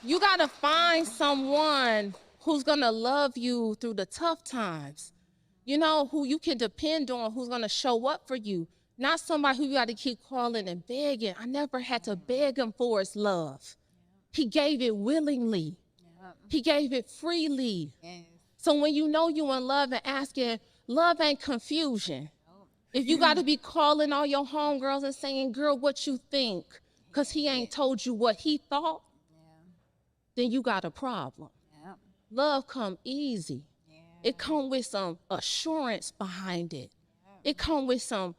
You gotta find someone who's gonna love you through the tough times. You know, who you can depend on, who's gonna show up for you. Not somebody who you gotta keep calling and begging. I never had to beg him for his love. He gave it willingly. He gave it freely. Yes. So when you know you in love and asking, love ain't confusion. If you got to be calling all your homegirls and saying, girl, what you think? Because he ain't told you what he thought, then you got a problem. Yeah. Love come easy. Yeah. It come with some assurance behind it. It come with some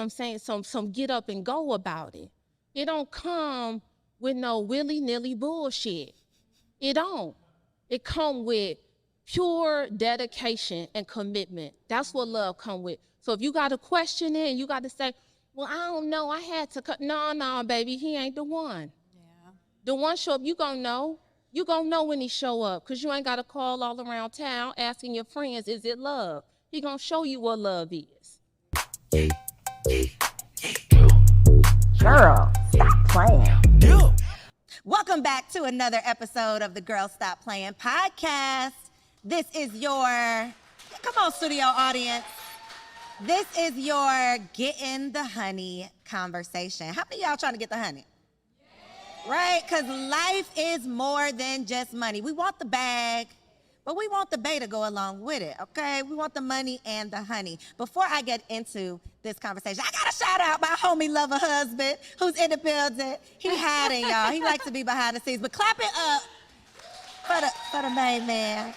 saying some get up and go about it. It don't come with no willy-nilly bullshit. It don't. It come with pure dedication and commitment. That's what love come with. So if you got to question it and you got to say, well, I don't know, I had to cut. No, baby, he ain't the one. Yeah. The one show up, you gonna know. You gonna know when he show up, because you ain't got to call all around town asking your friends, is it love? He gonna show you what love is. Girl, stop playing. Welcome back to another episode of the Girl Stop Playing podcast. This is your, come on, studio audience. This is your getting the honey conversation. How many of y'all trying to get the honey? Right? Because life is more than just money. We want the bag, but we want the bae to go along with it, okay? We want the money and the honey. Before I get into this conversation, I got to shout out my homie lover husband who's in the building. He hiding, y'all. He likes to be behind the scenes, but clap it up for the main man.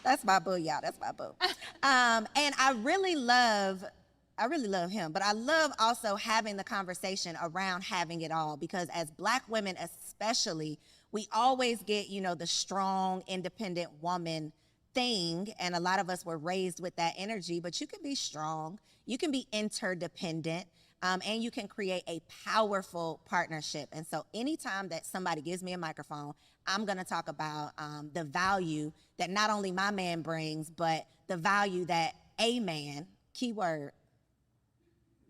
That's my boo, y'all. That's my boo. And I really love him, but I love also having the conversation around having it all, because as Black women especially, we always get, the strong, independent woman thing, and a lot of us were raised with that energy, but you can be strong, you can be interdependent, and you can create a powerful partnership. And so anytime that somebody gives me a microphone, I'm gonna talk about the value that not only my man brings, but the value that a man, keyword,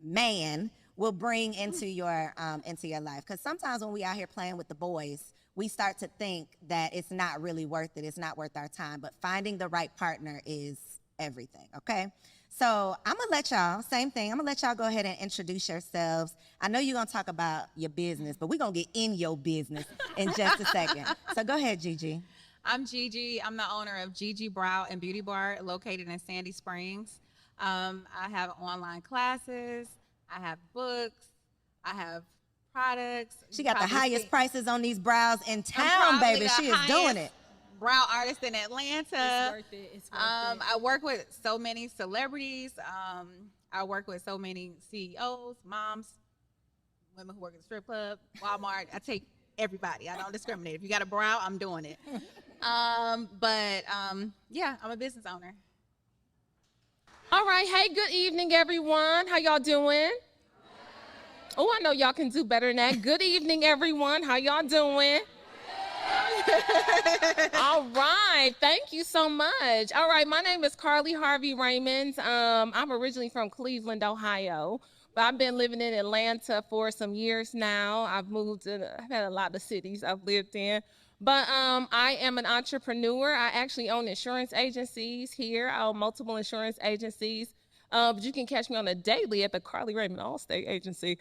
man, will bring into your life. Because sometimes when we out here playing with the boys, we start to think that it's not really worth it. It's not worth our time. But finding the right partner is everything, okay? So I'm going to let y'all, same thing, I'm going to let y'all go ahead and introduce yourselves. I know you're going to talk about your business, but we're going to get in your business in just a second. So go ahead, Gigi. I'm Gigi. I'm the owner of Gigi Brow and Beauty Bar located in Sandy Springs. I have online classes. I have books. I have products. She got the highest prices on these brows in town, baby. She is doing it. Brow artist in Atlanta. It's worth it. It's worth it. I work with so many celebrities. I work with so many CEOs, moms, women who work at the strip club, Walmart. I take everybody. I don't discriminate. If you got a brow, I'm doing it. Yeah, I'm a business owner. All right. Hey, good evening, everyone. How y'all doing? Oh, I know y'all can do better than that. Good evening, everyone. How y'all doing? All right. Thank you so much. All right. My name is Karli Harvey Raymond. I'm originally from Cleveland, Ohio, but I've been living in Atlanta for some years now. I've had a lot of cities I've lived in. But I am an entrepreneur. I actually own insurance agencies here. I own multiple insurance agencies. But you can catch me on a daily at the Karli Raymond Allstate Agency.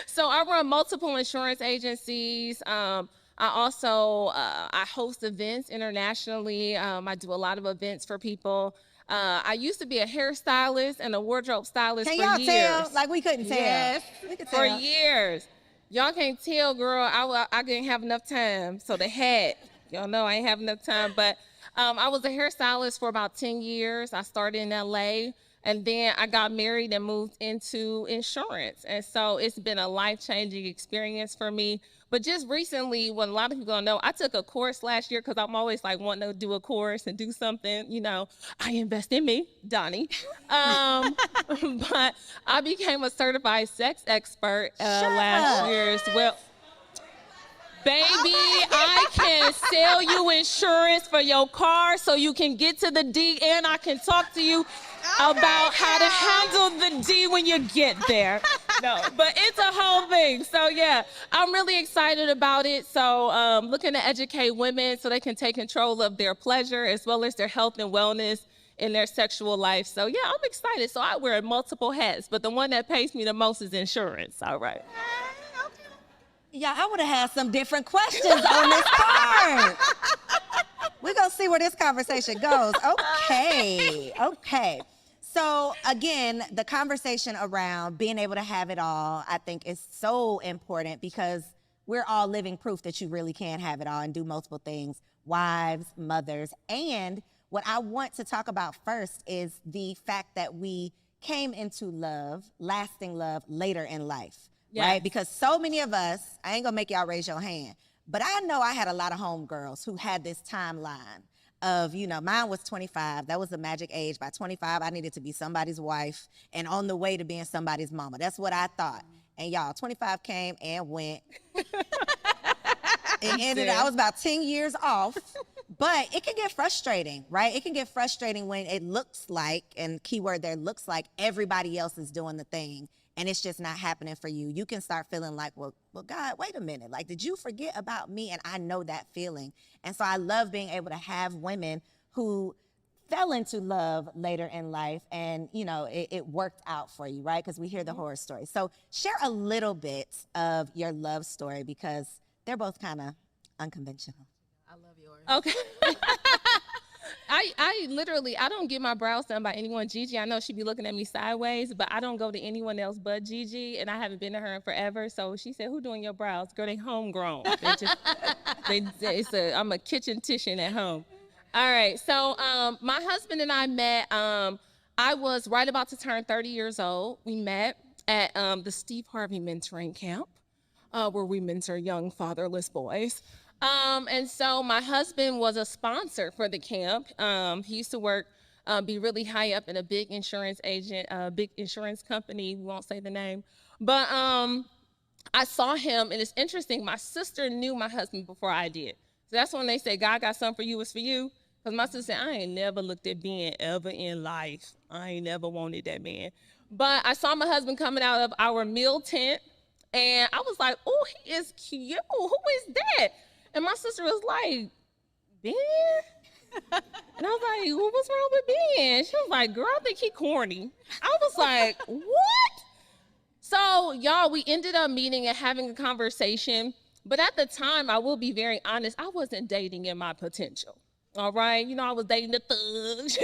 So I run multiple insurance agencies. I also I host events internationally. I do a lot of events for people. I used to be a hairstylist and a wardrobe stylist for years. Can y'all tell? Like we couldn't tell. Yes, we could for tell. years. Y'all can't tell, girl. I didn't have enough time. So the hat, y'all know I ain't have enough time. But I was a hairstylist for about 10 years. I started in LA, and then I got married and moved into insurance. And so it's been a life-changing experience for me. But just recently, what a lot of people don't know, I took a course last year because I'm always like wanting to do a course and do something, I invest in me, Donnie. But I became a certified sex expert last year as well. Baby, I can sell you insurance for your car so you can get to the D, and I can talk to you about how to handle the D when you get there. No, but it's a whole thing. So yeah, I'm really excited about it. So looking to educate women so they can take control of their pleasure as well as their health and wellness in their sexual life. So yeah, I'm excited. So I wear multiple hats, but the one that pays me the most is insurance. All right. Yeah, I would have had some different questions on this part. We're going to see where this conversation goes. Okay. So again, the conversation around being able to have it all, I think is so important because we're all living proof that you really can have it all and do multiple things, wives, mothers. And what I want to talk about first is the fact that we came into love, lasting love, later in life. Yes. Right? Because so many of us, I ain't gonna make y'all raise your hand, but I know I had a lot of homegirls who had this timeline of, mine was 25. That was the magic age. By 25, I needed to be somebody's wife and on the way to being somebody's mama. That's what I thought. And y'all, 25 came and went. It ended, I was about 10 years off, but it can get frustrating, right? It can get frustrating when it looks like, and keyword there, looks like everybody else is doing the thing. And it's just not happening for you. You can start feeling like, well, God, wait a minute. Like, did you forget about me? And I know that feeling. And so I love being able to have women who fell into love later in life and, it worked out for you, right? Because we hear the horror stories. So share a little bit of your love story because they're both kind of unconventional. I love yours. Okay. I literally, I don't get my brows done by anyone. Gigi, I know she be looking at me sideways, but I don't go to anyone else but Gigi, and I haven't been to her in forever. So she said, "Who doing your brows?" Girl, they homegrown. I'm a kitchen titian at home. All right, so my husband and I met, I was right about to turn 30 years old. We met at the Steve Harvey mentoring camp, where we mentor young fatherless boys. And so my husband was a sponsor for the camp. He used to work, be really high up in a big insurance agent, big insurance company. We won't say the name. But I saw him, and it's interesting. My sister knew my husband before I did. So that's when they say, God got something for you, it's for you. Because my sister said, I ain't never looked at Ben ever in life. I ain't never wanted that man. But I saw my husband coming out of our meal tent, and I was like, oh, he is cute. Who is that? And my sister was like, Ben? And I was like, well, what's wrong with Ben? She was like, girl, I think he corny. I was like, what? So, y'all, we ended up meeting and having a conversation. But at the time, I will be very honest, I wasn't dating in my potential. All right? I was dating the thugs,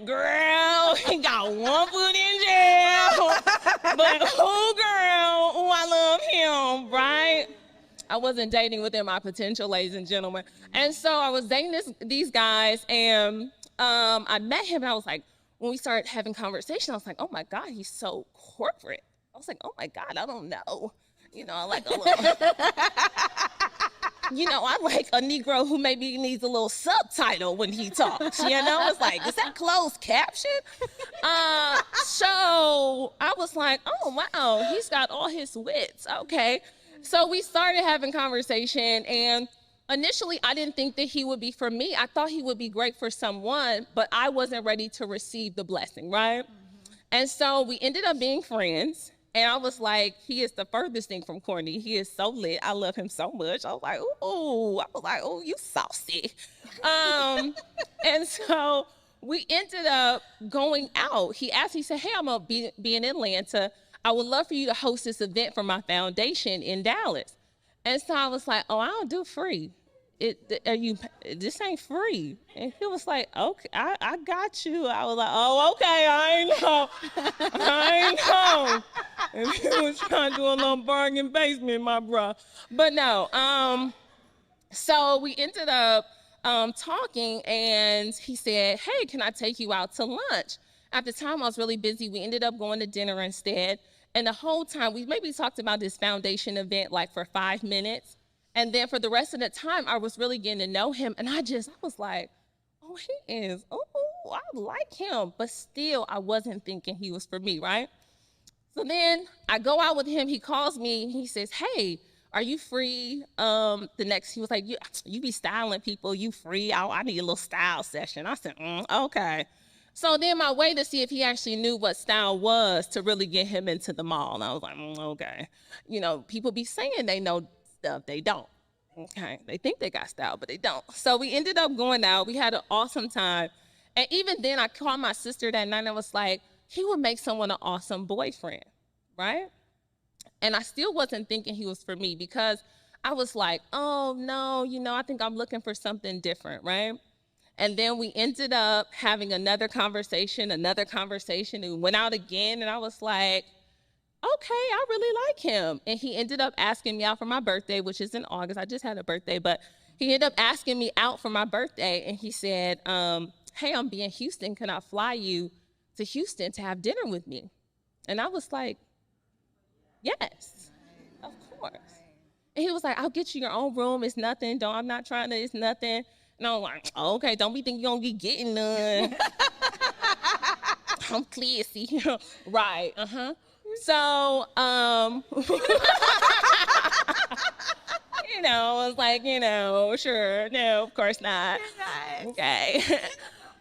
Girl, he got one foot in jail. But, girl, I love him, right? I wasn't dating within my potential, ladies and gentlemen. And so I was dating these guys, and I met him, and I was like, when we started having conversation, I was like, oh my God, he's so corporate. I was like, oh my God, I don't know. I like a little, I like a Negro who maybe needs a little subtitle when he talks, It's like, is that closed caption? So I was like, oh wow, he's got all his wits, okay. So we started having conversation, and initially I didn't think that he would be for me. I thought he would be great for someone, but I wasn't ready to receive the blessing, right? Mm-hmm. And so we ended up being friends, and I was like, he is the furthest thing from corny. He is so lit. I love him so much. I was like, ooh, you saucy. And so we ended up going out. He said, hey, I'm gonna be in Atlanta. I would love for you to host this event for my foundation in Dallas. And so I was like, oh, I don't do free. This ain't free. And he was like, okay, I got you. I was like, oh, okay, I ain't know. And he was trying to do a little bargain basement, my bro. But no, so we ended up talking, and he said, hey, can I take you out to lunch? At the time, I was really busy. We ended up going to dinner instead. And the whole time, we maybe talked about this foundation event like for 5 minutes. And then for the rest of the time, I was really getting to know him. And I was like, oh, he is, I like him. But still, I wasn't thinking he was for me, right? So then I go out with him. He calls me. He says, hey, are you free? He was like, you be styling people. You free? I need a little style session. I said, okay. So then my way to see if he actually knew what style was to really get him into the mall. And I was like, okay. You know, people be saying they know stuff. They don't. Okay. They think they got style, but they don't. So we ended up going out. We had an awesome time. And even then I called my sister that night and I was like, he would make someone an awesome boyfriend, right? And I still wasn't thinking he was for me because I was like, oh no, you know, I think I'm looking for something different, right? And then we ended up having another conversation, and we went out again, and I was like, okay, I really like him. And he ended up asking me out for my birthday, which is in August. I just had a birthday, but he ended up asking me out for my birthday, and he said, hey, I'm in Houston. Can I fly you to Houston to have dinner with me? And I was like, yes, of course. And he was like, I'll get you your own room. It's nothing. I'm not trying to, it's nothing. And I'm like, oh, okay, don't be thinking you're going to be getting none. I'm classy. Right, So, you know, I was like, you know, sure. No, of course not. Okay.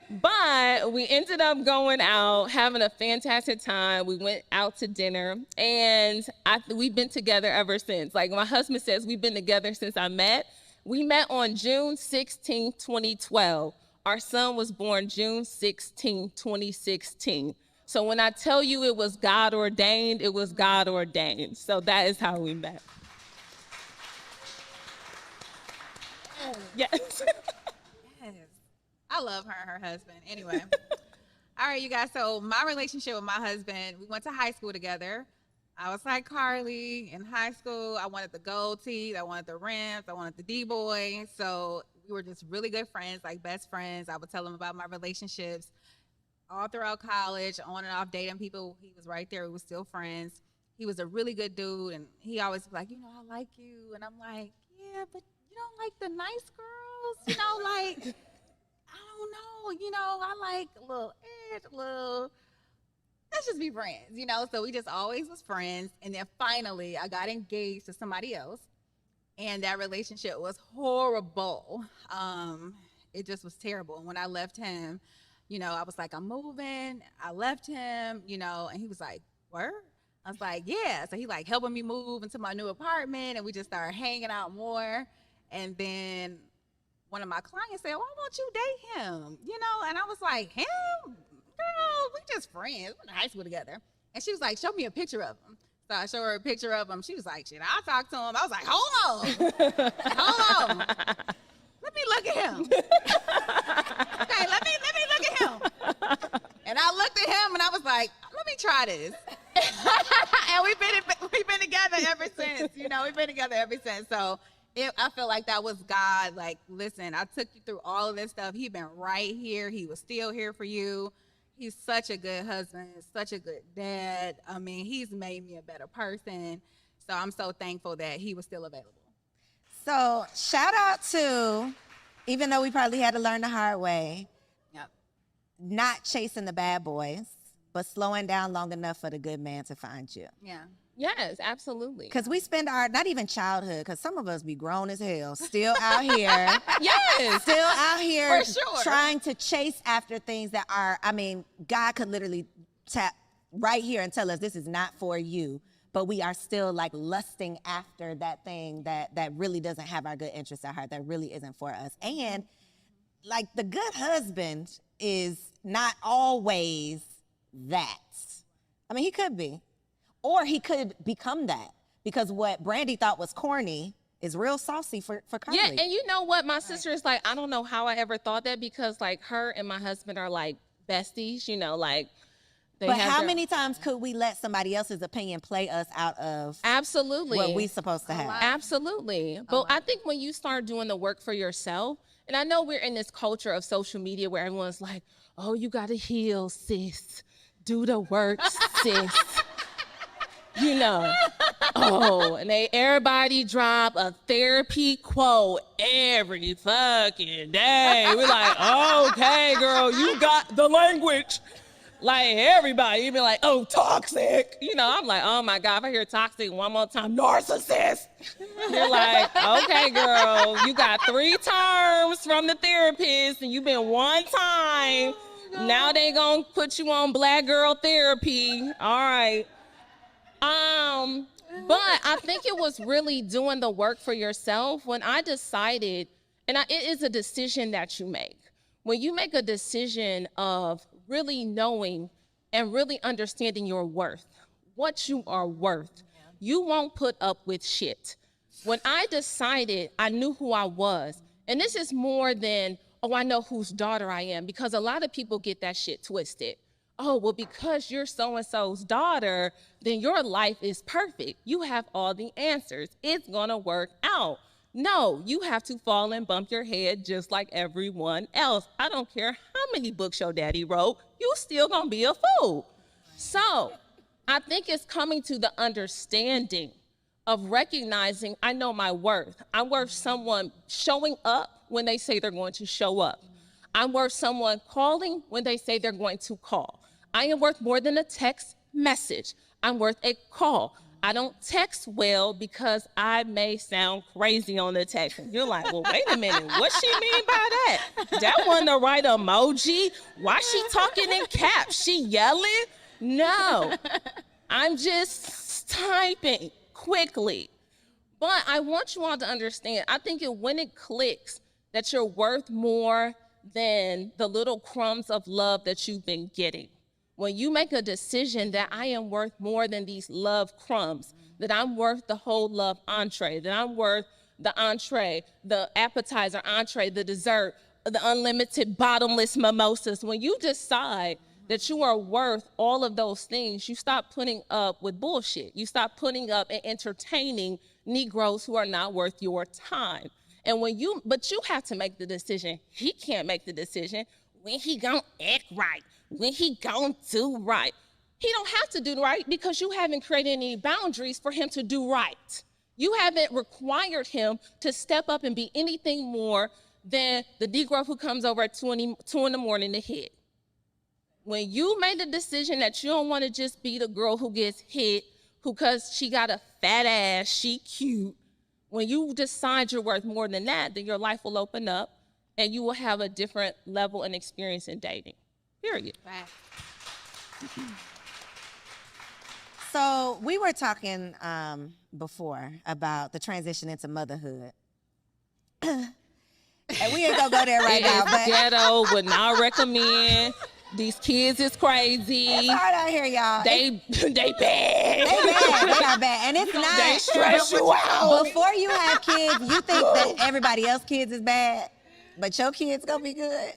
But we ended up going out, having a fantastic time. We went out to dinner, and we've been together ever since. Like my husband says, we've been together since I met. We met on June 16, 2012. Our son was born June 16, 2016. So when I tell you it was God ordained, it was God ordained. So that is how we met. Yes. Yes. I love her and her husband. Anyway. All right, you guys. So my relationship with my husband, we went to high school together. I was like Karli in high school. I wanted the gold teeth. I wanted the rims. I wanted the D-boy. So we were just really good friends, like best friends. I would tell him about my relationships all throughout college, on and off dating people. He was right there. We were still friends. He was a really good dude. And he always was like, you know, I like you. And I'm like, yeah, but you don't like the nice girls? You know, like, I don't know. You know, I like a little edge, a little... Let's just be friends, you know? So we just always was friends. And then finally, I got engaged to somebody else. And that relationship was horrible. It just was terrible. And when I left him, you know, I was like, I'm moving. I left him, you know, and he was like, word? I was like, yeah. So he like helping me move into my new apartment. And we just started hanging out more. And then one of my clients said, why won't you date him? You know, and I was like, him? Girl, we just friends. We went to high school together. And she was like, show me a picture of him. So I showed her a picture of him. She was like, shit, I'll talk to him. I was like, hold on. Hold on. Let me look at him. Okay, let me look at him. And I looked at him and I was like, let me try this. And we've been together ever since. You know, we've been together ever since. So I feel like that was God. Like, listen, I took you through all of this stuff. He's been right here. He was still here for you. He's such a good husband, such a good dad. I mean, he's made me a better person. So I'm so thankful that he was still available. So shout out to, even though we probably had to learn the hard way, Yep. not chasing the bad boys, but slowing down long enough for the good man to find you. Yeah. Yes, absolutely. Because we spend our, not even childhood, because some of us be grown as hell, still out here. Yes. Still out here For sure. trying to chase after things that are, I mean, God could literally tap right here and tell us this is not for you. But we are still like lusting after that thing that really doesn't have our good interests at heart, that really isn't for us. And like the good husband is not always that. I mean, he could be. Or he could become that, because what Brandy thought was corny is real saucy for Karli. Yeah, and you know what? My sister is like, I don't know how I ever thought that, because like her and my husband are like besties, you know, like they But have how their... many times could we let somebody else's opinion play us out of Absolutely what we supposed to have? Absolutely. But I think when you start doing the work for yourself, and I know we're in this culture of social media where everyone's like, oh, you got to heal, sis. Do the work, sis. You know, and everybody drop a therapy quote every fucking day. We're like, okay, girl, you got the language. Like everybody, you be like, oh, toxic. You know, I'm like, oh my God, if I hear toxic one more time, narcissist. You're like, okay, girl, you got 3 terms from the therapist and you've been one time. Now they gonna put you on black girl therapy. All right. But I think it was really doing the work for yourself when I decided, it is a decision that you make. When you make a decision of really knowing and really understanding your worth, what you are worth, you won't put up with shit. When I decided, I knew who I was, and this is more than, oh, I know whose daughter I am, because a lot of people get that shit twisted. Oh, well, because you're so-and-so's daughter, then your life is perfect. You have all the answers. It's gonna work out. No, you have to fall and bump your head just like everyone else. I don't care how many books your daddy wrote, you still gonna be a fool. So I think it's coming to the understanding of recognizing I know my worth. I'm worth someone showing up when they say they're going to show up. I'm worth someone calling when they say they're going to call. I am worth more than a text message. I'm worth a call. I don't text well because I may sound crazy on the text. And you're like, well, wait a minute, what she mean by that? That wasn't the right emoji. Why she talking in caps? She yelling? No, I'm just typing quickly. But I want you all to understand, I think when it clicks that you're worth more than the little crumbs of love that you've been getting. When you make a decision that I am worth more than these love crumbs, that I'm worth the whole love entree, that I'm worth the entree, the appetizer entree, the dessert, the unlimited bottomless mimosas, when you decide that you are worth all of those things, you stop putting up with bullshit. You stop putting up and entertaining Negroes who are not worth your time. And but you have to make the decision. He can't make the decision when he gonna act right, when he gonna do right. He don't have to do right because you haven't created any boundaries for him to do right. You haven't required him to step up and be anything more than the Negro who comes over at 2 in the morning to hit. When you made the decision that you don't want to just be the girl who gets hit, because she got a fat ass, she cute, when you decide you're worth more than that, then your life will open up and you will have a different level and experience in dating, period. Right. So we were talking before about the transition into motherhood. And we ain't gonna go there right now, but Ghetto would not recommend. These kids is crazy. It's hard out here, y'all. They bad. They bad. They are bad. And it's not. They stress you out. Before you have kids, you think that everybody else's kids is bad, but your kids gonna be good.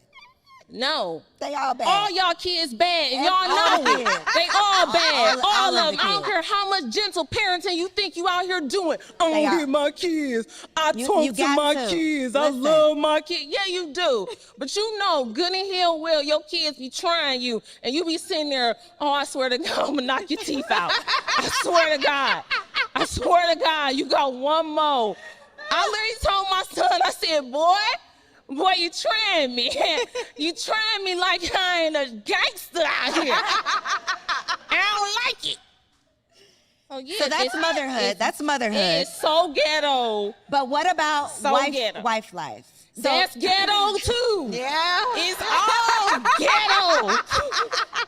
No. They all bad. All y'all kids bad. And y'all all know the it. kids. They all bad. all All of of them. the I don't kids. care how much gentle parenting you think you out here doing. I They don't are. hit my kids. I You talk to got my to. kids. I Listen. love my kids. Yeah, you do. But you know, good and hell well, your kids be trying you. And you be sitting there, oh, I swear to God, I'm going to knock your teeth out. I swear to God. I swear to God, you got one more. I literally told my son, I said, boy, you trying me. You trying me like I ain't a gangster out here. I don't like it. Oh, yeah, So that's motherhood. That's motherhood. It's so ghetto. But what about So ghetto. wife life? So That's ghetto too. Yeah. It's all ghetto.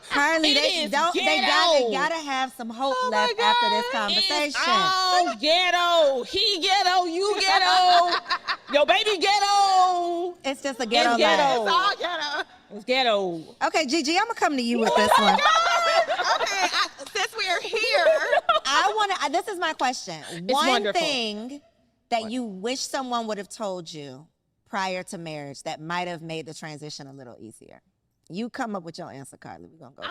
Karli, It they is gotta ghetto. have some hope Oh my left after this God. conversation. It's all ghetto. He ghetto, you ghetto. Your baby ghetto. It's just a ghetto It's ghetto. life. It's all ghetto. It's ghetto. Okay, Gigi, I'm gonna come to you with this one. Okay, since we're here, This is my question. One wonderful. thing that you wish someone would have told you prior to marriage that might have made the transition a little easier. You come up with your answer, Karli. We're gonna go.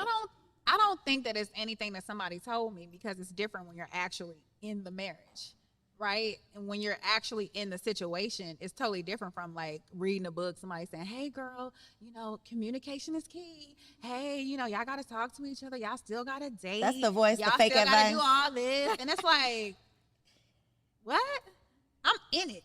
I don't think that it's anything that somebody told me, because it's different when you're actually in the marriage, right? And when you're actually in the situation, it's totally different from like reading a book, somebody saying, hey girl, communication is key. Hey, y'all gotta talk to each other. Y'all still gotta date. That's the voice, the y'all fake still advice. gotta do all this. And it's like, what? I'm in it.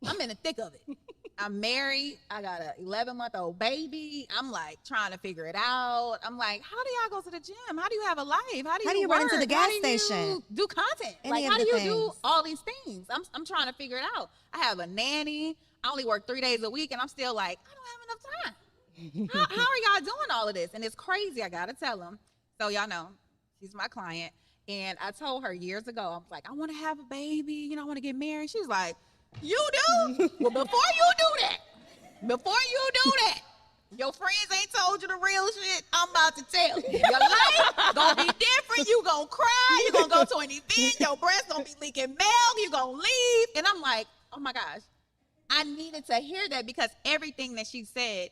I'm in the thick of it. I'm married. I got an 11-month-old baby. I'm like trying to figure it out. I'm like, how do y'all go to the gym? How do you have a life? How do you run into work? the gas How do you station? do content? Any Like, of how do the you do things. all these things? I'm trying to figure it out. I have a nanny. I only work 3 days a week, and I'm still like, I don't have enough time. how are y'all doing all of this? And it's crazy. I got to tell them. So y'all know, she's my client. And I told her years ago, I was like, I want to have a baby. You know, I want to get married. She's like, you do? Well, before you do that, your friends ain't told you the real shit. I'm about to tell you. Your life gonna be different. You gonna cry. You gonna go to an event. Your breast gonna be leaking milk. You gonna leave. And I'm like, oh my gosh. I needed to hear that because everything that she said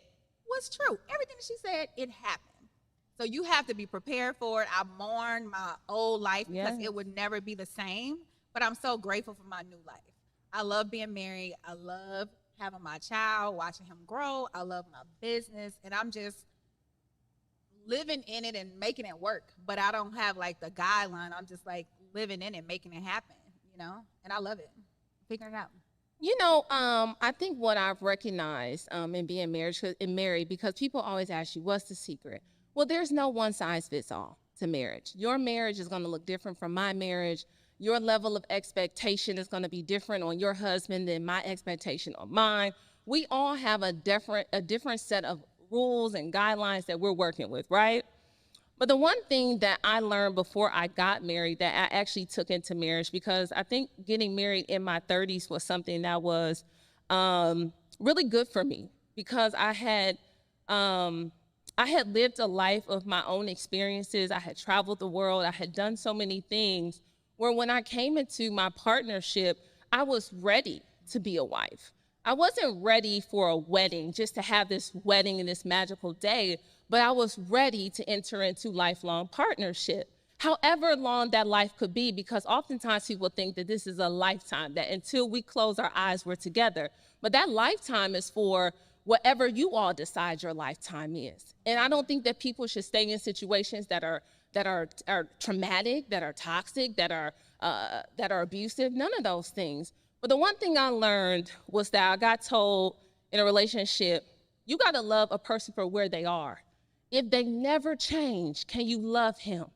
was true. Everything that she said, it happened. So you have to be prepared for it. I mourned my old life because it would never be the same. But I'm so grateful for my new life. I love being married. I love having my child, watching him grow. I love my business. And I'm just living in it and making it work. But I don't have like the guideline. I'm just like living in it, making it happen, you know? And I love it. Figuring it out. You know, I think what I've recognized in being married, because people always ask you, what's the secret? Well, there's no one size fits all to marriage. Your marriage is going to look different from my marriage. Your level of expectation is going to be different on your husband than my expectation on mine. We all have a different set of rules and guidelines that we're working with, right? But the one thing that I learned before I got married that I actually took into marriage, because I think getting married in my 30s was something that was really good for me, because I had lived a life of my own experiences. I had traveled the world. I had done so many things where when I came into my partnership, I was ready to be a wife. I wasn't ready for a wedding, just to have this wedding and this magical day, but I was ready to enter into lifelong partnership, however long that life could be, because oftentimes people think that this is a lifetime, that until we close our eyes, we're together. But that lifetime is for whatever you all decide your lifetime is. And I don't think that people should stay in situations that are traumatic, that are toxic, that are abusive, none of those things. But the one thing I learned was that I got told in a relationship, you gotta love a person for where they are. If they never change, can you love him?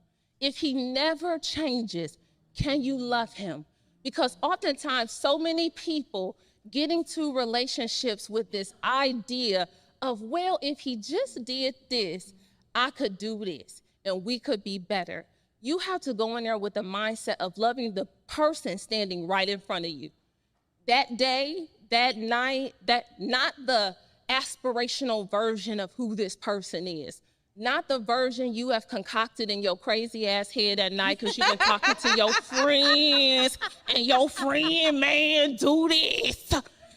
If he never changes, can you love him? Because oftentimes so many people get into relationships with this idea of, well, if he just did this, I could do this and we could be better. You have to go in there with the mindset of loving the person standing right in front of you. That day, that night, not the aspirational version of who this person is. Not the version you have concocted in your crazy ass head at night because you've been talking to your friends and your friend, man, do this.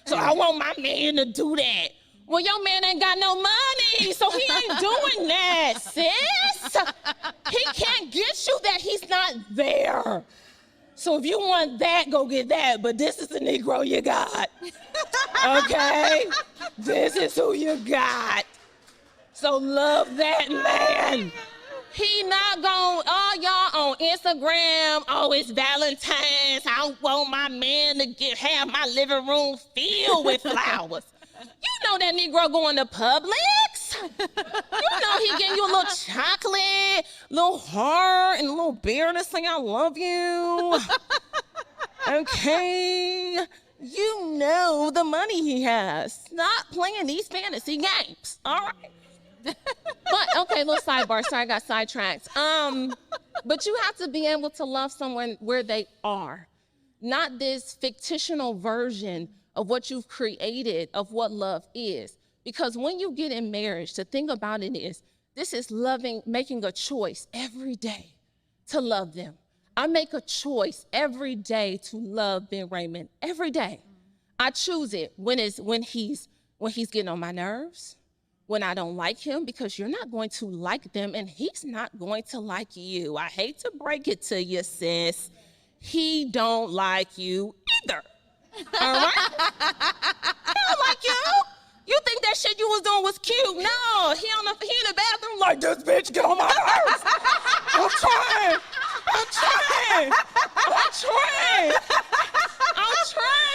So I want my man to do that. Well, your man ain't got no money, so he ain't doing that, sis. He can't get you that, he's not there. So if you want that, go get that, but this is the Negro you got, okay? This is who you got. So love that man. He not gonna, all y'all on Instagram, oh, it's Valentine's, I want my man to have my living room filled with flowers. You know that Negro going to Publix. You know he getting you a little chocolate, little heart, and a little beer to say I love you. Okay? You know the money he has. Stop playing these fantasy games, all right? But, okay, little sidebar. Sorry, I got sidetracked. But you have to be able to love someone where they are, not this fictional version of what you've created of what love is. Because when you get in marriage, the thing about it is, this is loving, making a choice every day to love them. I make a choice every day to love Ben Raymond, every day. I choose it when he's getting on my nerves, when I don't like him, because you're not going to like them and he's not going to like you. I hate to break it to you, sis. He don't like you either. All right? He don't like you. You think that shit you was doing was cute. No, he in the bathroom like, this bitch get on my nerves. I'm trying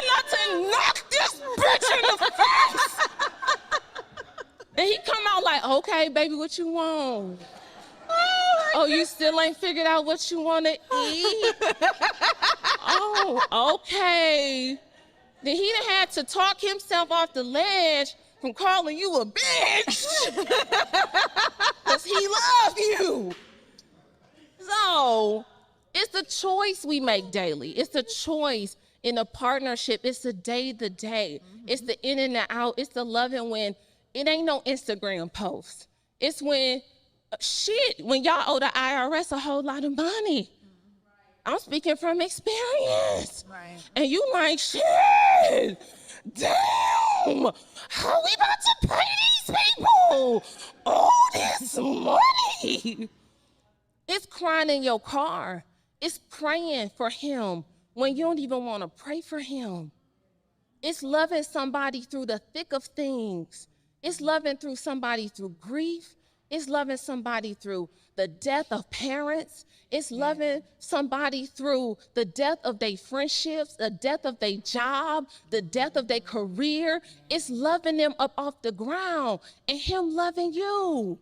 not to knock this bitch in the face. And he come out like, okay, baby, what you want? Oh, you still ain't figured out what you want to eat? Oh, okay. Then he done had to talk himself off the ledge from calling you a bitch because he loves you. So it's the choice we make daily. It's the choice in a partnership. It's the day-to-day. It's the in and the out. It's the loving when it ain't no Instagram post. It's when, when y'all owe the IRS a whole lot of money. I'm speaking from experience. Right. And you like, shit, damn, how we about to pay these people all this money? It's crying in your car. It's praying for him when you don't even want to pray for him. It's loving somebody through the thick of things. It's loving through somebody through grief. It's loving somebody through the death of parents. It's loving somebody through the death of their friendships, the death of their job, the death of their career. It's loving them up off the ground and him loving you.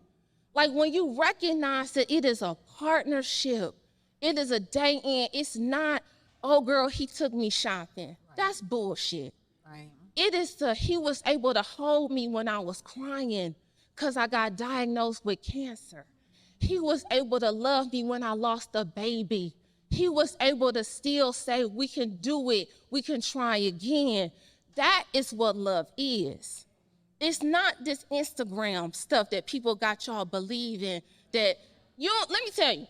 Like when you recognize that it is a partnership, it is a day in, it's not, oh girl, he took me shopping. Right. That's bullshit. Right. It is he was able to hold me when I was crying because I got diagnosed with cancer. He was able to love me when I lost a baby. He was able to still say, we can do it, we can try again. That is what love is. It's not this Instagram stuff that people got y'all believing that let me tell you,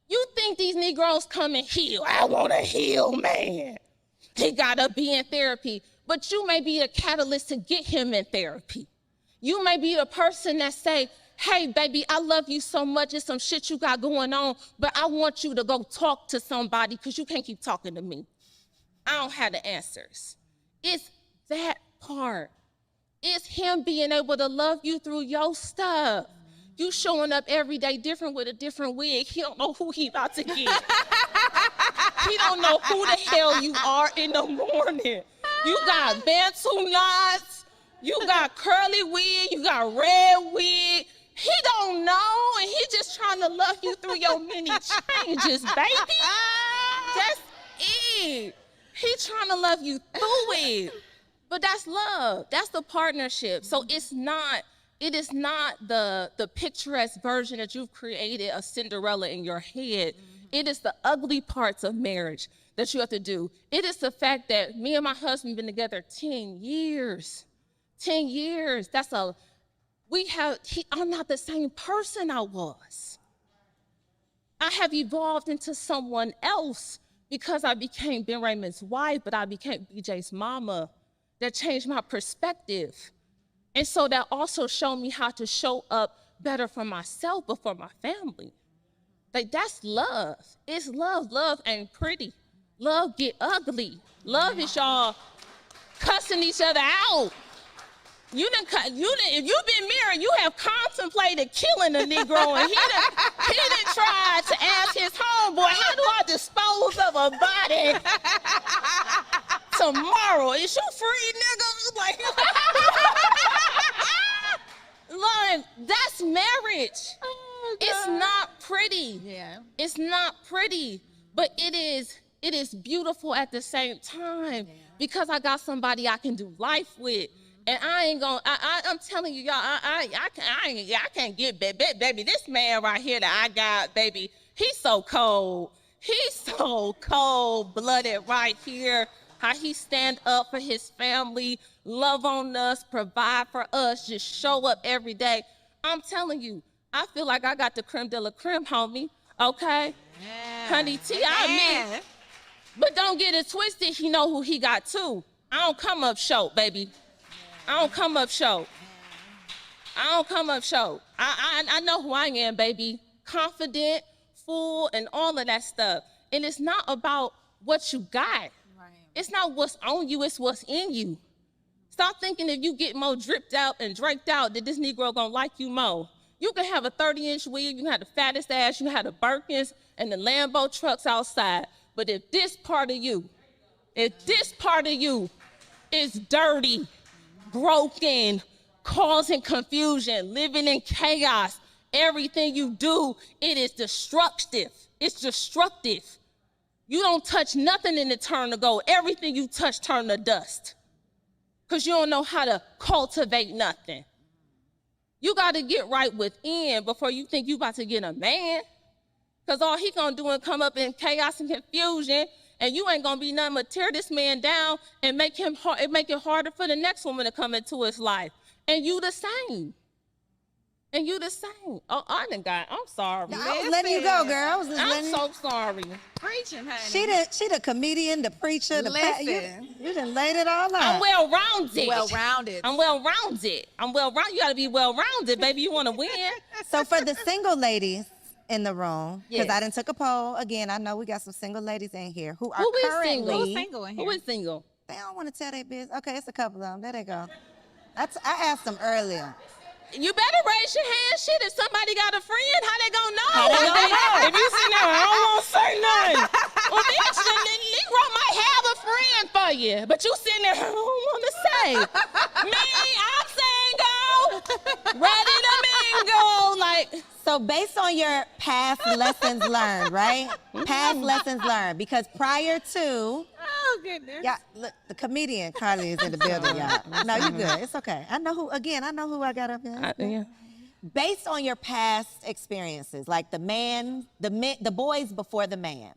you think these Negroes come and heal. I want a heal man. He gotta be in therapy, but you may be a catalyst to get him in therapy. You may be the person that say, hey, baby, I love you so much. It's some shit you got going on, but I want you to go talk to somebody because you can't keep talking to me. I don't have the answers. It's that part. It's him being able to love you through your stuff. You showing up every day different with a different wig. He don't know who he about to get. He don't know who the hell you are in the morning. You got Bantu knots. You got curly wig. You got red wig. He don't know, and he just trying to love you through your many changes, baby. That's it. He trying to love you through it. But that's love. That's the partnership. So it is not the picturesque version that you've created of Cinderella in your head. It is the ugly parts of marriage that you have to do. It is the fact that me and my husband been together 10 years. 10 years. I'm not the same person I was. I have evolved into someone else because I became Ben Raymond's wife, but I became BJ's mama. That changed my perspective. And so that also showed me how to show up better for myself, but for my family. Like, that's love. It's love. Love ain't pretty. Love get ugly. Love is y'all cussing each other out. If you've been married, you have contemplated killing a Negro, and he done tried to ask his homeboy, how do I dispose of a body tomorrow? Is you free, nigga? Like, that's marriage. Oh, it's not pretty. Yeah. It's not pretty, but it is beautiful at the same time because I got somebody I can do life with. And I'm telling you, y'all, I can't get baby. This man right here that I got, baby, he's so cold. He's so cold-blooded right here. How he stand up for his family, love on us, provide for us, just show up every day. I'm telling you, I feel like I got the creme de la creme, homie, okay? Yeah. Honey T, I admit. But don't get it twisted, he know who he got too. I don't come up short, baby. I don't come up short. I know who I am, baby. Confident, full, and all of that stuff. And it's not about what you got. Right. It's not what's on you, it's what's in you. Stop thinking if you get more dripped out and draped out that this Negro gonna like you more. You can have a 30-inch wig, you can have the fattest ass, you can have the Birkins and the Lambo trucks outside. But if this part of you is dirty, broken, causing confusion, living in chaos, everything you do, it is destructive. It's destructive. You don't touch nothing and it turn to gold. Everything you touch turn to dust. because you don't know how to cultivate nothing. You got to get right within before you think you about to get a man. Because all he going to do is come up in chaos and confusion, and you ain't going to be nothing but tear this man down and make it harder for the next woman to come into his life. And you the same. And you the same. Oh, I'm sorry. I was letting you go, girl. I was just I'm letting so sorry. Preaching, honey. She the comedian, the preacher, the you done laid it all out. I'm well-rounded. Well-rounded. I'm well-rounded. You got to be well-rounded, baby. You want to win. So for the single ladies in the room, because Yes. I done took a poll. Again, I know we got some single ladies in here who are Who is currently single? Who's single in here? Who is single? They don't want to tell their business. Okay, it's a couple of them. There they go. I asked them earlier. You better raise your hand. Shit, if somebody got a friend, how they gonna know? How they gonna know? If you sitting there, I don't want to say nothing. Well, bitch, then Negro might have a friend for you, but you sitting there, I don't want to say. Me, I'm single, ready to mingle. Like, So based on your past lessons learned, right? Past lessons learned, because prior to, Oh, goodness. yeah, look, the comedian Karli is in the building, y'all. No, you good. It's okay. I know who I got up here. yeah. Based on your past experiences, like the boys before the man,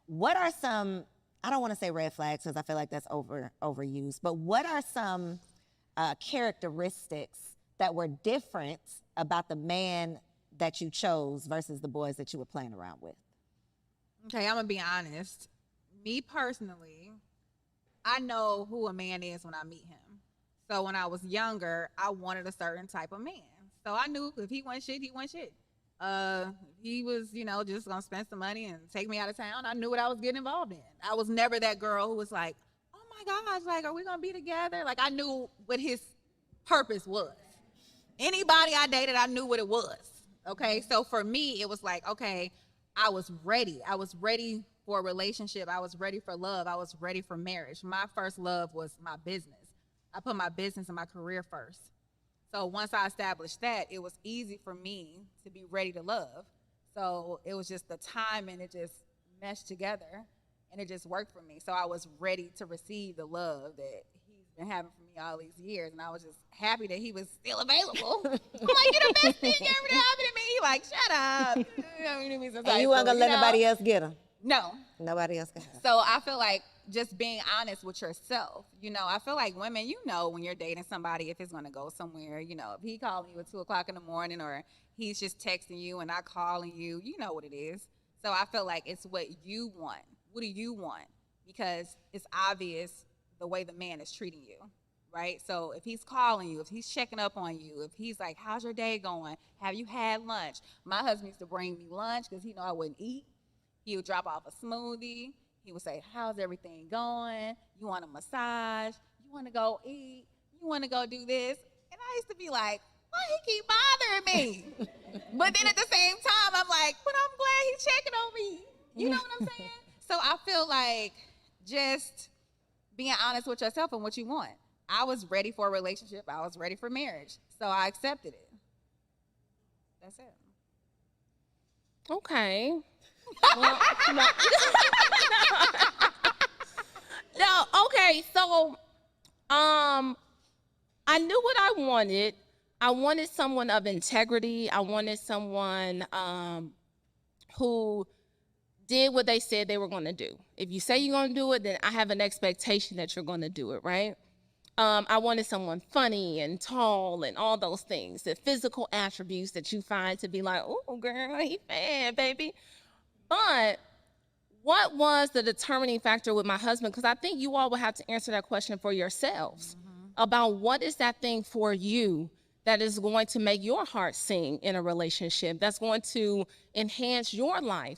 what are some, I don't want to say red flags because I feel like that's overused, but what are some characteristics that were different about the man that you chose versus the boys that you were playing around with? Okay, I'm going to be honest. Me personally, I know who a man is when I meet him. So when I was younger, I wanted a certain type of man. So I knew if he wasn't shit, he wasn't shit. He was, just gonna spend some money and take me out of town. I knew what I was getting involved in. I was never that girl who was like, oh my gosh, like, are we gonna be together? Like, I knew what his purpose was. Anybody I dated, I knew what it was. Okay, so for me, it was like, okay, I was ready. I was ready for a relationship. I was ready for love. I was ready for marriage. My first love was my business. I put my business and my career first. So once I established that, it was easy for me to be ready to love. So it was just the time, and it just meshed together, and it just worked for me. So I was ready to receive the love that he's been having for me all these years, and I was just happy that he was still available. I'm like, you're the best thing ever to happen to me. He like, shut up. And you weren't gonna let nobody else get them? No. Nobody else can have them. So I feel like just being honest with yourself, I feel like women, when you're dating somebody, if it's going to go somewhere, if he calling you at 2:00 in the morning, or he's just texting you and not calling you, you know what it is. So I feel like it's what you want. What do you want? Because it's obvious the way the man is treating you, right? So if he's calling you, if he's checking up on you, if he's like, how's your day going? Have you had lunch? My husband used to bring me lunch because he knew I wouldn't eat. He would drop off a smoothie. He would say, how's everything going? You want a massage? You want to go eat? You want to go do this? And I used to be like, why he keep bothering me? But then at the same time, I'm like, but I'm glad he's checking on me. You know what I'm saying? So I feel like just being honest with yourself and what you want. I was ready for a relationship. I was ready for marriage. So I accepted it. That's it. Okay. Well, no, okay, so I knew what I wanted. I wanted someone of integrity. I wanted someone who did what they said they were going to do. If you say you're going to do it, then I have an expectation that you're going to do it, right? I wanted someone funny and tall and all those things, the physical attributes that you find to be like, oh, girl, he bad, baby. But what was the determining factor with my husband? Because I think you all will have to answer that question for yourselves about what is that thing for you that is going to make your heart sing in a relationship, that's going to enhance your life.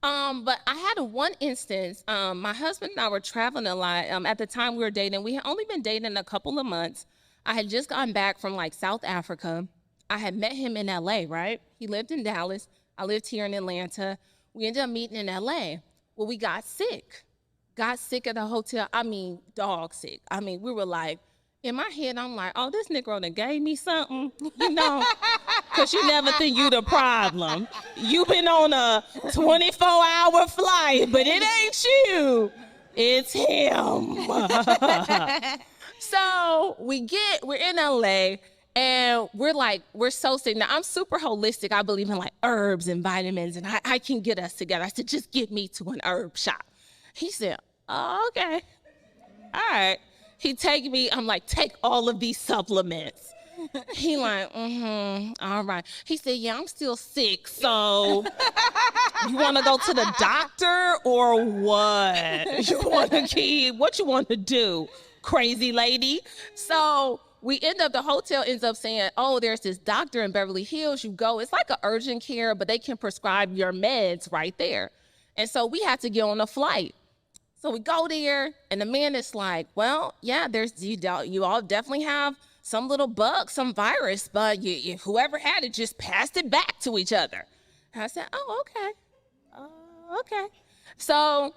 But I had one instance, my husband and I were traveling a lot. At the time we were dating, we had only been dating a couple of months. I had just gotten back from South Africa. I had met him in LA, right? He lived in Dallas. I lived here in Atlanta. We ended up meeting in LA. Well, we got sick at the hotel. I mean, dog sick. I mean, we were like, in my head, I'm like, oh, this Negro done gave me something, because you never think you the problem. You been on a 24-hour flight, but it ain't you. It's him. So we're in LA and we're so sick. Now I'm super holistic. I believe in like herbs and vitamins, and I can get us together. I said, just get me to an herb shop. He said, oh, okay. All right. He take me, I'm like, take all of these supplements. He like, all right. He said, yeah, I'm still sick, so you want to go to the doctor or what? What you want to do, crazy lady? So the hotel ends up saying, oh, there's this doctor in Beverly Hills. You go, it's like an urgent care, but they can prescribe your meds right there. And so we had to get on a flight. So we go there, and the man is like, well, yeah, you all definitely have some little bug, some virus, but whoever had it just passed it back to each other. And I said, oh, okay. Okay. So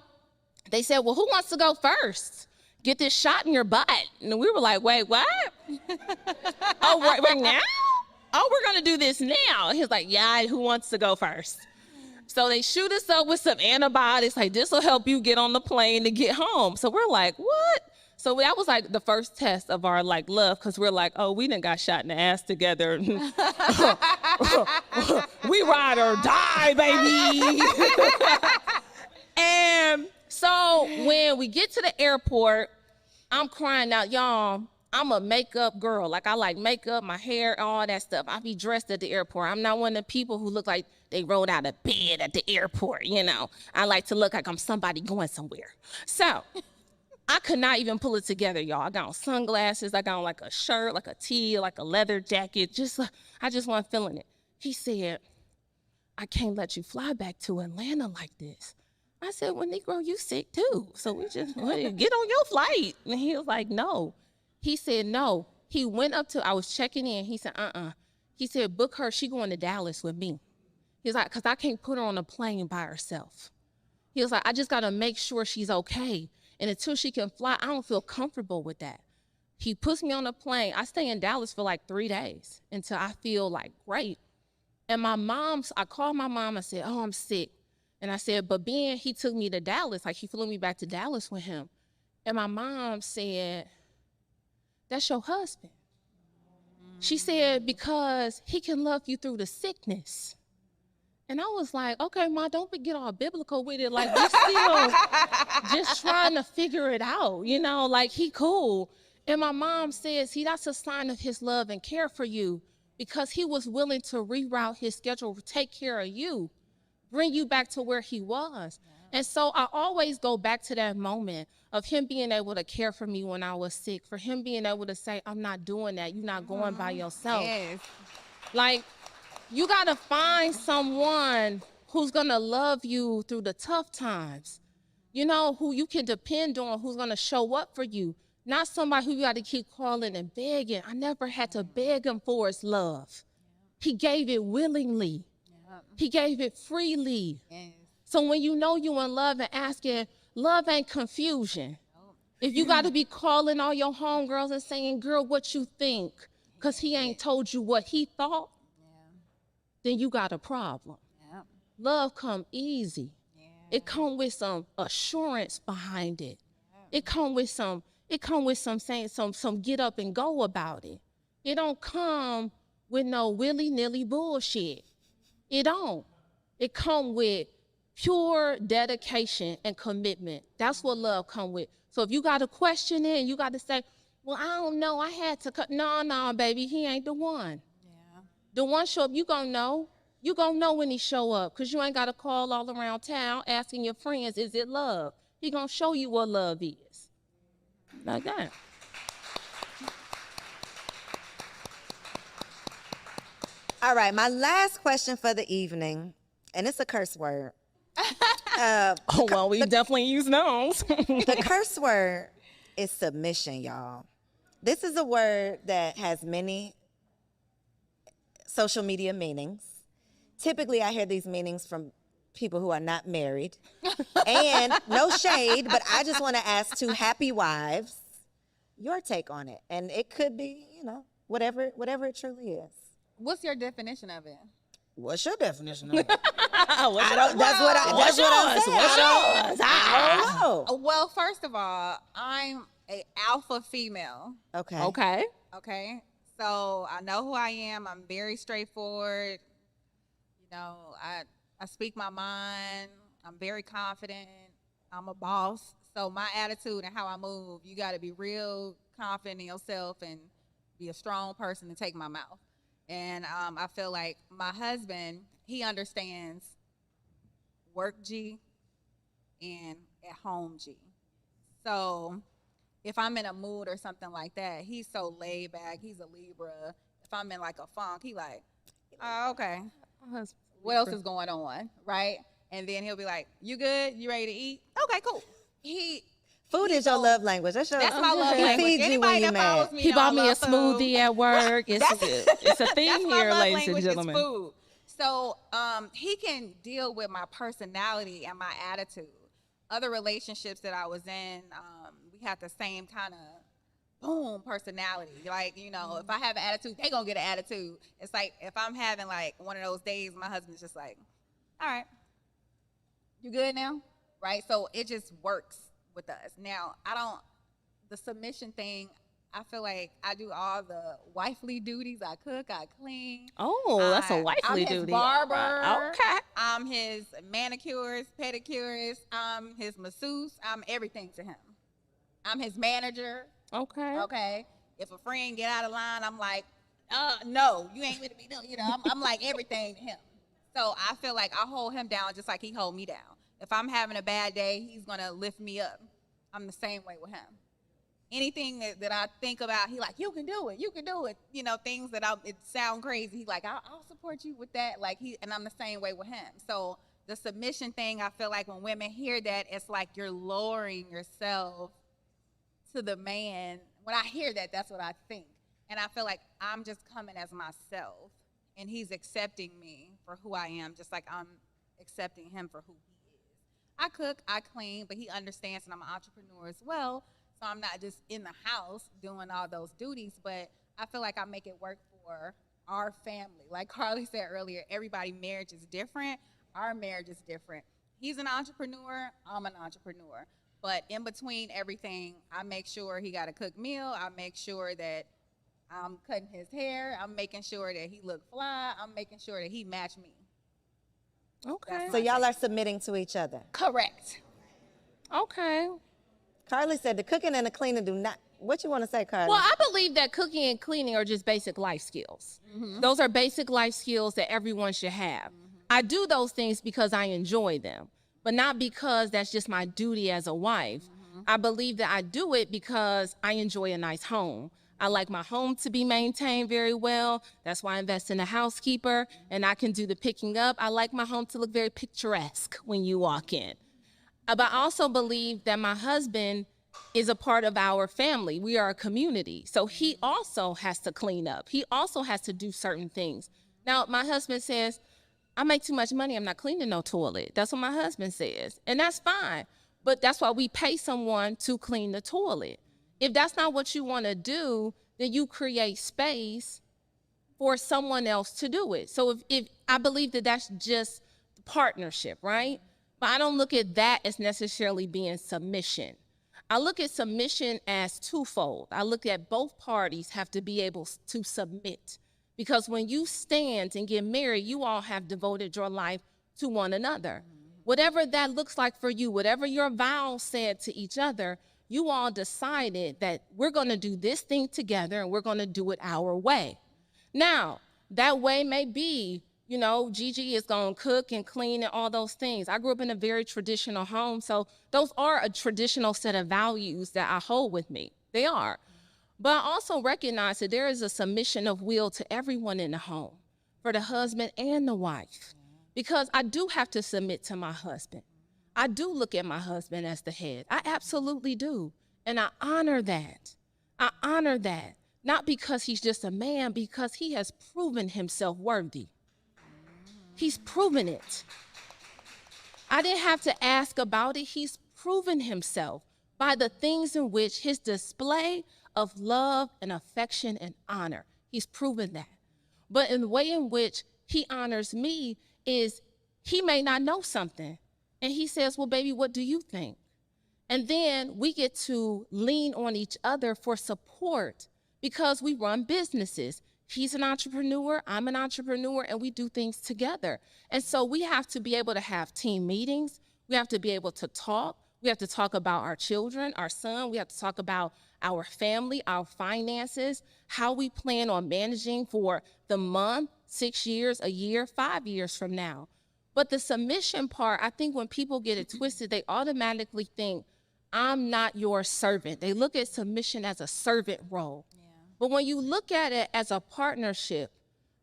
they said, well, who wants to go first? Get this shot in your butt. And we were like, wait, what? Oh, right now? Oh, we're going to do this now. He was like, yeah, who wants to go first? So they shoot us up with some antibiotics, like, this will help you get on the plane to get home. So we're like, what? So that was like the first test of our like love, because we're like, oh, we done got shot in the ass together. We ride or die, baby. And so when we get to the airport, I'm crying out, y'all, I'm a makeup girl. Like, I like makeup, my hair, all that stuff. I be dressed at the airport. I'm not one of the people who look like they rolled out of bed at the airport, you know. I like to look like I'm somebody going somewhere. So I could not even pull it together, y'all. I got on sunglasses. I got on like a shirt, like a tee, like a leather jacket. I just wasn't feeling it. He said, I can't let you fly back to Atlanta like this. I said, well, Negro, you sick too. So we just get on your flight. And he was like, no. He said, no. He went up to, I was checking in. He said, He said, book her. She going to Dallas with me. He was like, because I can't put her on a plane by herself. He was like, I just got to make sure she's okay. And until she can fly, I don't feel comfortable with that. He puts me on a plane. I stay in Dallas for like 3 days until I feel like great. And I called my mom. I said, oh, I'm sick. And I said, but Ben, he took me to Dallas. Like, he flew me back to Dallas with him. And my mom said, that's your husband. She said, because he can love you through the sickness. And I was like, okay, Ma, don't get all biblical with it. Like, we're still just trying to figure it out, you know, like, he cool. And my mom says, see, that's a sign of his love and care for you, because he was willing to reroute his schedule, take care of you, bring you back to where he was. Yeah. And so I always go back to that moment of him being able to care for me when I was sick, for him being able to say, I'm not doing that. You're not going by yourself. Yes. Like, you got to find someone who's going to love you through the tough times, you know, who you can depend on, who's going to show up for you, not somebody who you got to keep calling and begging. I never had to beg him for his love. He gave it willingly. He gave it freely. Yes. So when you know you in love and asking, love ain't confusion. If you got to be calling all your homegirls and saying, girl, what you think? Because he ain't told you what he thought, then you got a problem. Yeah. Love come easy. Yeah. It come with some assurance behind it. Yeah. It come with some saying some get up and go about it. It don't come with no willy-nilly bullshit. It don't. It come with pure dedication and commitment. That's what love come with. So if you got to question it and you got to say, well, I don't know, I had to cut. No, baby, he ain't the one. The one show up, you gonna know. You gonna know when he show up, because you ain't got to call all around town asking your friends, is it love? He gonna show you what love is. Like that. All right, my last question for the evening, and it's a curse word. Oh, well, we definitely use those. The curse word is submission, y'all. This is a word that has many social media meanings. Typically, I hear these meanings from people who are not married. And no shade, but I just want to ask two happy wives your take on it. And it could be, you know, whatever it truly is. What's your definition of it? What's your definition of it? That's what I'm saying. I don't know. Well, first of all, I'm a alpha female. Okay. Okay. Okay. So I know who I am. I'm very straightforward. You know, I speak my mind. I'm very confident. I'm a boss. So my attitude and how I move, you got to be real confident in yourself and be a strong person to take my mouth. And I feel like my husband, he understands work G and at home G. So if I'm in a mood or something like that, he's so laid back. He's a Libra. If I'm in like a funk, he like, oh, okay. What else is going on, right? And then he'll be like, you good? You ready to eat? Okay, cool. Food is your love language. That's my love he language. feeds you Anybody when you're that follows mad. me He know bought I me a love food. smoothie at work. It's a theme That's my here, love ladies language and gentlemen. is food. So he can deal with my personality and my attitude. Other relationships that I was in, we had the same kind of boom personality. Like, you know, if I have an attitude, they gonna get an attitude. It's like if I'm having like one of those days, my husband's just like, all right, you good now? Right? So it just works with us. Now, the submission thing, I feel like I do all the wifely duties. I cook, I clean. Oh, that's a wifely I'm his duty. barber. Okay. I'm his manicurist, pedicurist. I'm his masseuse. I'm everything to him. I'm his manager. Okay. Okay. If a friend get out of line, I'm like, no, you ain't with me. No, you know, I'm like everything to him. So I feel like I hold him down just like he hold me down. If I'm having a bad day, he's gonna lift me up. I'm the same way with him. Anything that I think about, he like, you can do it. You know, things that it sound crazy. He like, I'll support you with that. Like and I'm the same way with him. So the submission thing, I feel like when women hear that, it's like you're lowering yourself to the man. When I hear that, that's what I think. And I feel like I'm just coming as myself and he's accepting me for who I am, just like I'm accepting him for who he is. I cook, I clean, but he understands that I'm an entrepreneur as well. So I'm not just in the house doing all those duties, but I feel like I make it work for our family. Like Karli said earlier, everybody's marriage is different. Our marriage is different. He's an entrepreneur, I'm an entrepreneur. But in between everything, I make sure he got a cooked meal. I make sure that I'm cutting his hair. I'm making sure that he look fly. I'm making sure that he match me. Okay. So y'all are submitting to each other. Correct. Okay. Karli said the cooking and the cleaning do not. What you want to say, Karli? Well, I believe that cooking and cleaning are just basic life skills. Mm-hmm. Those are basic life skills that everyone should have. Mm-hmm. I do those things because I enjoy them, but not because that's just my duty as a wife. Mm-hmm. I believe that I do it because I enjoy a nice home. I like my home to be maintained very well. That's why I invest in a housekeeper, and I can do the picking up. I like my home to look very picturesque when you walk in. But I also believe that my husband is a part of our family. We are a community. So he also has to clean up. He also has to do certain things. Now, my husband says, I make too much money. I'm not cleaning no toilet. That's what my husband says. And that's fine. But that's why we pay someone to clean the toilet. If that's not what you want to do, then you create space for someone else to do it. So if I believe that that's just partnership, right? But I don't look at that as necessarily being submission. I look at submission as twofold. I look at both parties have to be able to submit. Because when you stand and get married, you all have devoted your life to one another. Whatever that looks like for you, whatever your vows said to each other, you all decided that we're going to do this thing together and we're going to do it our way. Now, that way may be, you know, Gigi is going to cook and clean and all those things. I grew up in a very traditional home, so those are a traditional set of values that I hold with me. They are. But I also recognize that there is a submission of will to everyone in the home, for the husband and the wife, because I do have to submit to my husband. I do look at my husband as the head. I absolutely do. And I honor that. I honor that. Not because he's just a man, because he has proven himself worthy. He's proven it. I didn't have to ask about it. He's proven himself by the things in which his display of love and affection and honor. He's proven that. But in the way in which he honors me is he may not know something. And he says, well, baby, what do you think? And then we get to lean on each other for support because we run businesses. He's an entrepreneur, I'm an entrepreneur, and we do things together. And so we have to be able to have team meetings. We have to be able to talk. We have to talk about our children, our son. We have to talk about our family, our finances, how we plan on managing for the month, 6 years, a year, 5 years from now. But the submission part, I think when people get it twisted, they automatically think, I'm not your servant. They look at submission as a servant role. Yeah. But when you look at it as a partnership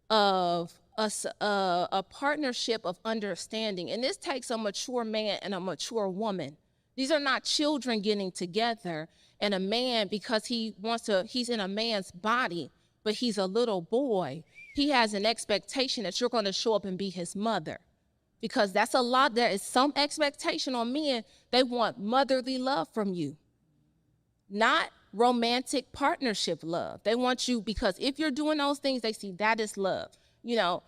of a partnership of understanding, and this takes a mature man and a mature woman. These are not children getting together, and a man, because he's in a man's body, but he's a little boy. He has an expectation that you're going to show up and be his mother. Because that's a lot, there is some expectation on men. They want motherly love from you, not romantic partnership love. They want you, because if you're doing those things, they see that is love. You know,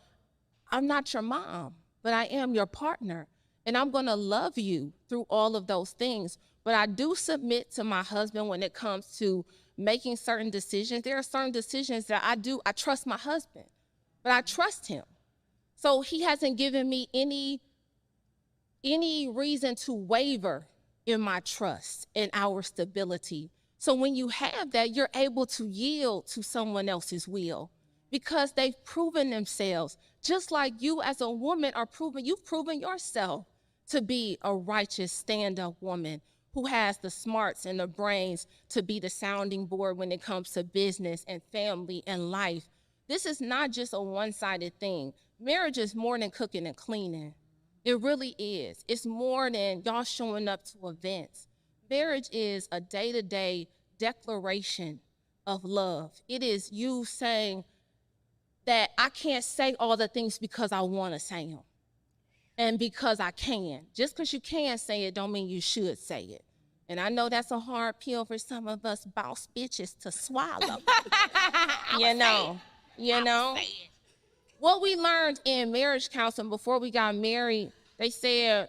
I'm not your mom, but I am your partner, and I'm gonna love you through all of those things. But I do submit to my husband when it comes to making certain decisions. There are certain decisions that I trust my husband, but I trust him. So he hasn't given me any reason to waver in my trust and our stability. So when you have that, you're able to yield to someone else's will because they've proven themselves. Just like you as a woman you've proven yourself to be a righteous stand-up woman who has the smarts and the brains to be the sounding board when it comes to business and family and life. This is not just a one-sided thing. Marriage is more than cooking and cleaning. It really is. It's more than y'all showing up to events. Marriage is a day-to-day declaration of love. It is you saying that I can't say all the things because I want to say them and because I can. Just because you can say it don't mean you should say it. And I know that's a hard pill for some of us boss bitches to swallow. You know. What we learned in marriage counseling before we got married, they said,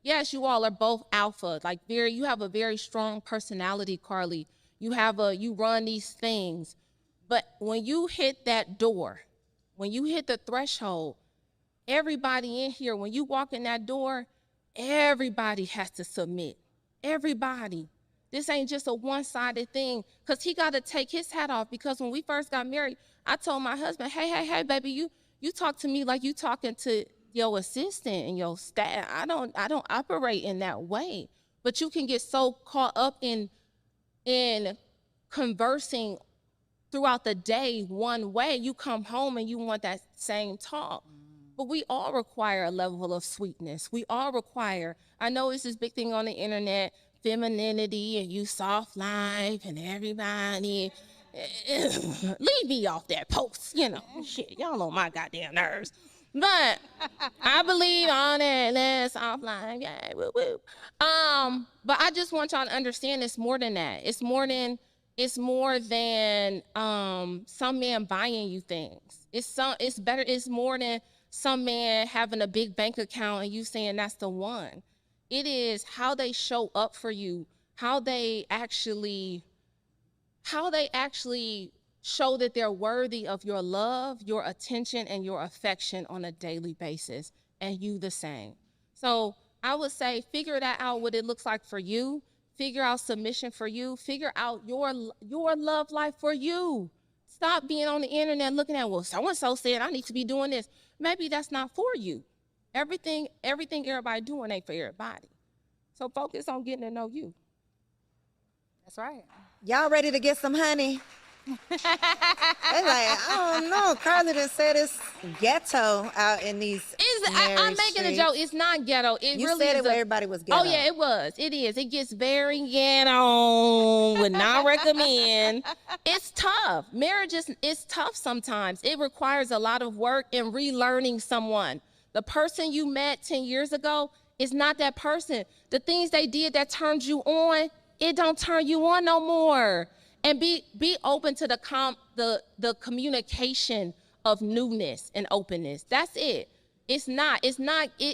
yes, you all are both alpha. Like you have a very strong personality, Karli. You run these things. But when you hit that door, when you hit the threshold, everybody in here, when you walk in that door, everybody has to submit. Everybody. This ain't just a one-sided thing, because he got to take his hat off. Because when we first got married, I told my husband, hey, baby, you talk to me like you talking to your assistant and your staff. I don't operate in that way. But you can get so caught up in conversing throughout the day one way. You come home and you want that same talk. But we all require a level of sweetness. We all require, I know it's this big thing on the internet, femininity and you soft life and everybody. Leave me off that post, shit, y'all know my goddamn nerves. But I believe all that offline, yeah, woo woo. But I just want y'all to understand it's more than that. It's more than some man buying you things. It's more than some man having a big bank account and you saying that's the one. It is how they show up for you, how they actually show that they're worthy of your love, your attention, and your affection on a daily basis, and you the same. So I would say figure that out, what it looks like for you. Figure out submission for you. Figure out your love life for you. Stop being on the internet looking at, well, so-and-so said I need to be doing this. Maybe that's not for you. Everything everybody doing ain't for everybody. So focus on getting to know you. That's right. Y'all ready to get some honey? They like, I don't know. Karli done said it's ghetto out in these I'm making a joke. It's not ghetto. You really said it where everybody was ghetto. Oh, yeah, it was. It is. It gets very ghetto. Would not recommend. It's tough. Marriage is tough sometimes. It requires a lot of work in relearning someone. The person you met 10 years ago is not that person. The things they did that turned you on, it don't turn you on no more. And be open to the communication of newness and openness. That's it. It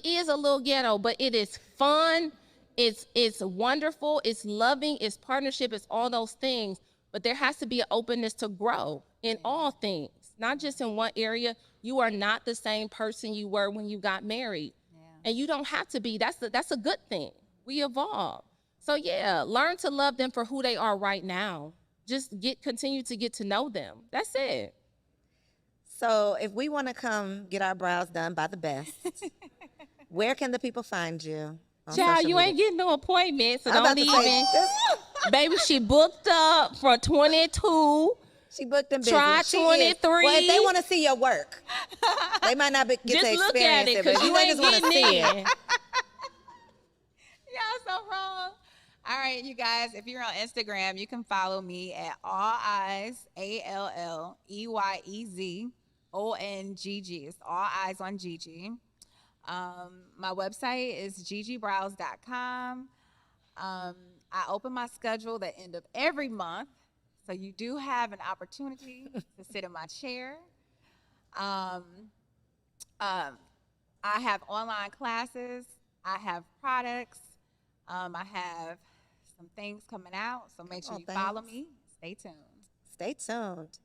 is a little ghetto, but it is fun. It's wonderful, it's loving, it's partnership, it's all those things. But there has to be an openness to grow in all things, not just in one area. You are not the same person you were when you got married. And you don't have to be. That's a good thing. We evolve. So yeah, learn to love them for who they are right now. Just continue to get to know them. That's it. So if we want to come get our brows done by the best, where can the people find you? Child, you ain't getting no appointment, so don't even. Baby, she booked up for 22. She booked them busy. Try 23. Well, if they want to see your work, they might not get just to experience look at it, because you ain't getting in. Y'all so wrong. All right, you guys, if you're on Instagram, you can follow me at All Eyes, ALLEYEZONGG. It's All Eyes on Gigi. My website is gigibrows.com. I open my schedule the end of every month, so you do have an opportunity to sit in my chair. I have online classes. I have products. I have some things coming out, so make sure you follow me. Stay tuned. Stay tuned.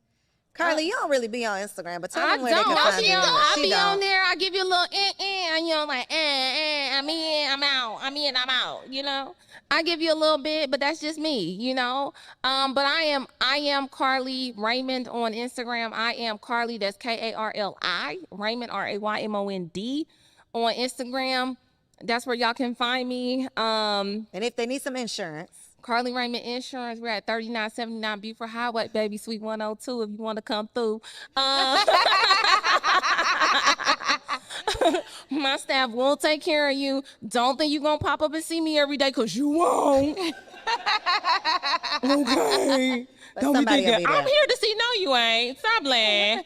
Karli, you don't really be on Instagram, but tell them where they can I find be you. I be on there. I give you a little and you know, like I'm in, I'm out. I'm in, I'm out. You know, I give you a little bit, but that's just me. You know, but I am Karli Raymond on Instagram. I am Karli. That's Karli Raymond RAYMOND on Instagram. That's where y'all can find me. And if they need some insurance, Karli Raymond Insurance. We're at 3979 Beaufort Highway, baby, Suite 102. If you want to come through, my staff will take care of you. Don't think you're gonna pop up and see me every day, because you won't. Okay. Don't be thinking, I'm here to see. No, you ain't. Stop playing.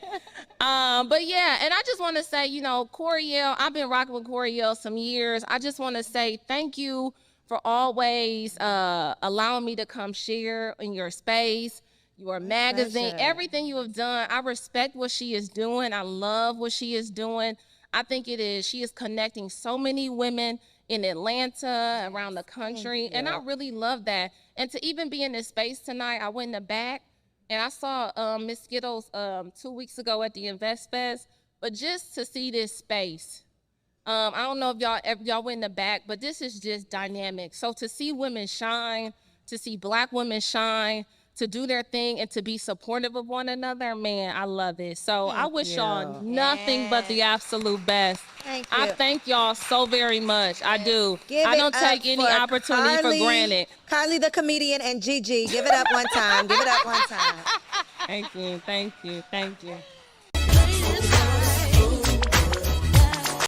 But yeah, and I just want to say, you know, Coriel, I've been rocking with Coriel some years. I just want to say thank you for always allowing me to come share in your space, your magazine, everything you have done. I respect what she is doing. I love what she is doing. I think she is connecting so many women in Atlanta, around the country, and I really love that. And to even be in this space tonight, I went in the back and I saw Miss Skittles 2 weeks ago at the Invest Fest, but just to see this space, I don't know if y'all went in the back, but this is just dynamic. So to see women shine, to see Black women shine, to do their thing and to be supportive of one another, man, I love it. So I wish y'all nothing but the absolute best. Thank you. I thank y'all so very much. I do. I don't take any opportunity for granted. Karli the comedian and Gigi. Give it up one time. Give it up one time. Thank you. Thank you. Thank you.